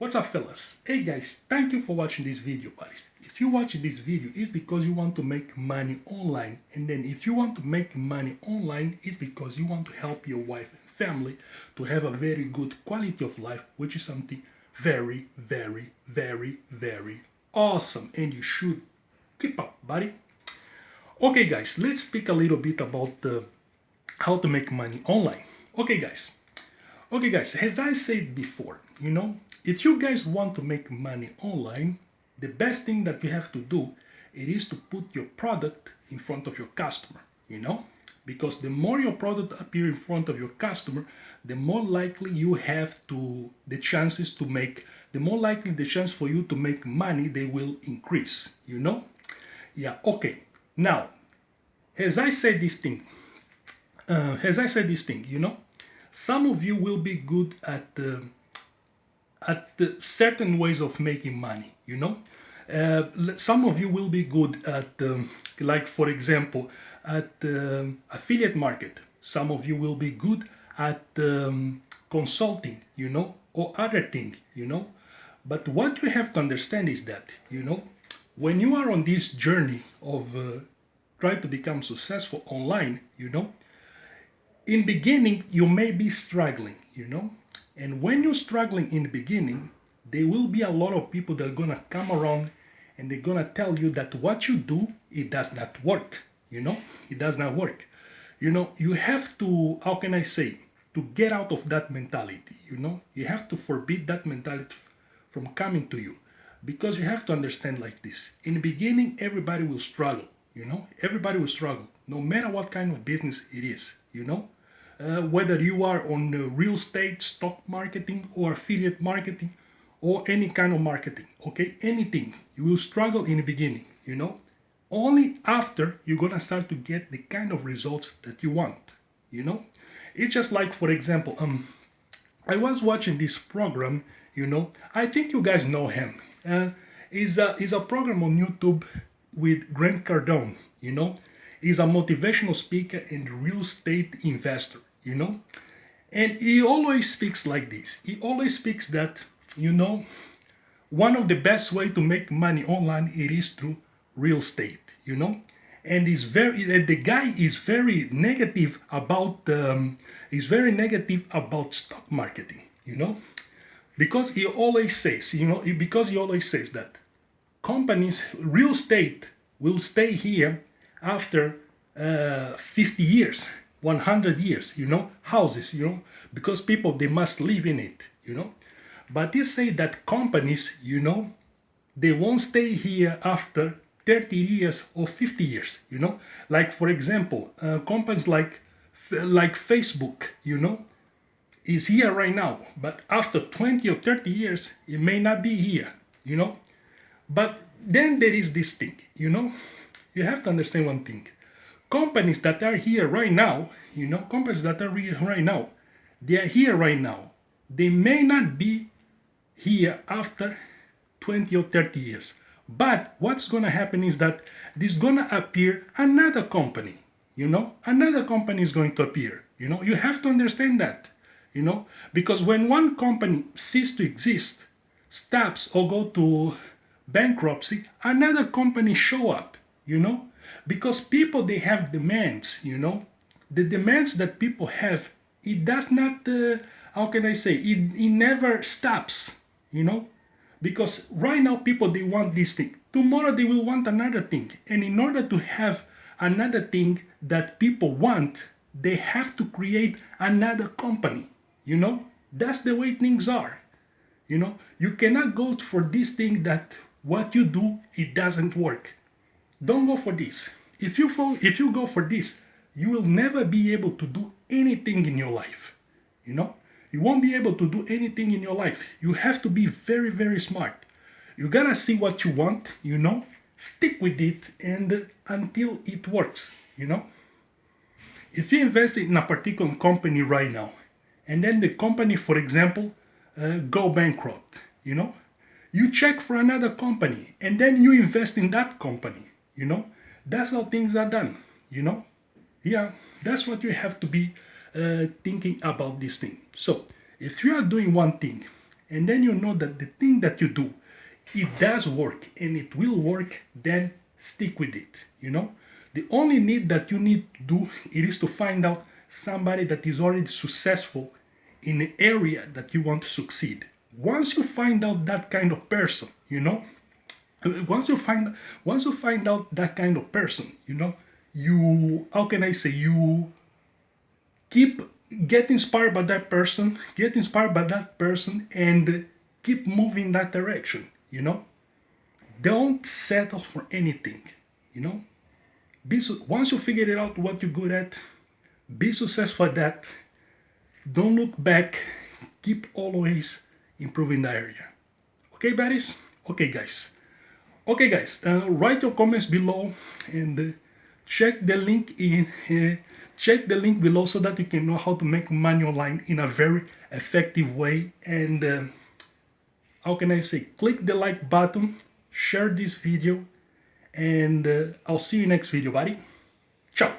What's up, fellas? Hey guys, thank you for watching this video, buddies. If you watch this video, it's because you want to make money online. And then if you want to make money online, it's because you want to help your wife and family to have a very good quality of life, which is something very, very, very, very awesome. And you should keep up, buddy. Okay, guys, let's speak a little bit about how to make money online. Okay, guys. Okay, guys, as I said before, if you guys want to make money online, the best thing that you have to do it is to put your product in front of your customer, because the more your product appear in front of your customer, the more likely you have the chances to make, the more likely the chance for you to make money, they will increase. Yeah, okay. Now, as I said this thing, some of you will be good at certain ways of making money. Some of you will be good at, like for example, at affiliate market. Some of you will be good at consulting, or other thing. But what you have to understand is that, when you are on this journey of try to become successful online, in beginning you may be struggling. And when you're struggling in the beginning, there will be a lot of people that are gonna come around and they're gonna tell you that what you do, it does not work. It does not work. You have to, how can I say, to get out of that mentality. You have to forbid that mentality from coming to you, because you have to understand like this. In the beginning, everybody will struggle. Everybody will struggle, no matter what kind of business it is. Whether you are on real estate, stock marketing, or affiliate marketing, or any kind of marketing, okay, anything, you will struggle in the beginning. Only after you're gonna start to get the kind of results that you want. It's just like, for example, I was watching this program. I think you guys know him. Is a program on YouTube with Grant Cardone. He's a motivational speaker and real estate investor. And he always speaks like this. He always speaks that, one of the best way to make money online, it is through real estate. And the guy is very negative about stock marketing. Because he always says that companies, real estate will stay here after 50 years, 100 years, houses, because people, they must live in it. But they say that companies, they won't stay here after 30 years or 50 years. Like, for example, companies like Facebook, is here right now, but after 20 or 30 years, it may not be here. But then there is this thing. You have to understand one thing. Companies that are here right now, they are here right now. They may not be here after 20 or 30 years. But what's going to happen is that there's going to appear another company. Another company is going to appear. You have to understand that. Because when one company ceases to exist, stops or go to bankruptcy, another company show up. Because people, they have demands. The demands that people have, it does not, how can I say, it never stops. Because right now people, they want this thing. Tomorrow they will want another thing. And in order to have another thing that people want, they have to create another company. That's the way things are. You cannot go for this thing that what you do, it doesn't work. Don't go for this. If you go for this, you will never be able to do anything in your life. You won't be able to do anything in your life. You have to be very, very smart. You gotta see what you want, stick with it, and until it works. If you invest in a particular company right now, and then the company, for example, go bankrupt, you check for another company, and then you invest in that company. That's how things are done. Yeah, that's what you have to be thinking about this thing. So if you are doing one thing and then you know that the thing that you do, it does work and it will work, then stick with it, you know. The only need that you need to do it is to find out somebody that is already successful in the area that you want to succeed. Once you find out that kind of person, you know, once you find out that kind of person, you know, you, how can I say, you keep, get inspired by that person, and keep moving that direction, you know. Don't settle for anything, you know. Once you figure it out what you're good at, be successful at that. Don't look back. Keep always improving the area. Okay, buddies? Okay, guys. Okay, guys. Write your comments below and check the link in. Check the link below so that you can know how to make money online in a very effective way. And how can I say? Click the like button, share this video, and I'll see you next video, buddy. Ciao.